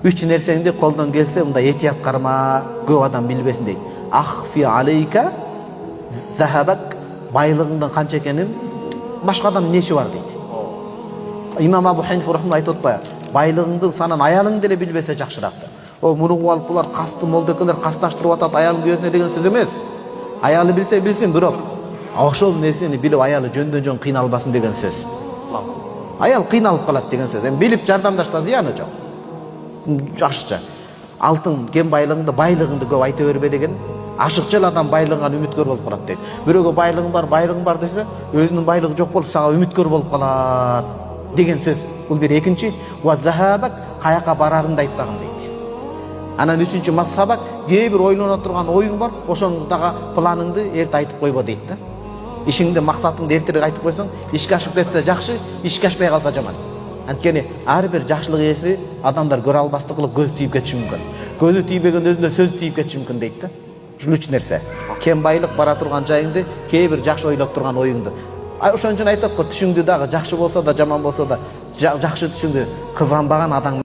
Үч нерсеңди колдон келсе мындай этият карма, көп адам билбесин дейт. Ахфи алейка захабак, байлыгыңдын канча экенин башка адам неши бар дейт. Имам Абу Ханифа рахматуллах айтып атпайбы? Байлыгыңдын санын аялың деле билбесе жакшыраак. О мурунку алып булар касты молдекелер касташтырып атат аялын көзүнө деген сөз эмес. Аялы билсе билсин, бирок ошол нерсени билип аялы жөндөн жөн кыйналбасын деген сөз. Аял кыйналып калат деген сөз. Эми билип жардамдашса зыяны жок. Ашыкча. Алтын кем байлыгыңды көп айта бербе деген. Ашыкча адам байлыгынан үмүткөр болуп калат дейт. Бирөөгө байлыгың бар десе, өзүнүн байлыгы жок болуп сага үмүткөр болуп калат деген сөз. Бул бир экинчи. Ва захабак, каяка барарыңды айтпагын дейт. Анан үчүнчү мазхабак, кээ бир ойлоно турган оюң бар, ошону дагы планыңды эрте айтып койбо дейт да. Ишиңди максатыңды эртерээк айтып койсоң, ишке ашып кетсе жакшы, ишке ашпай калса жаман. Анткени ар бир жакшылык ээси адамдар көрө албастык кылып көзү тийип кетиши мүмкүн. Көзү тийбеген өзүнө сөзү тийип кетиши мүмкүн дейт да. Ушул үч нерсе. Кем байлык бара турган жайыңды, кээ бир жакшы ойлоп турган оюңду. Ошон үчүн айтат го, түшүңдү дагы жакшы болсо да, жаман болсо да, жакшы түшүңдү кызганбаган адам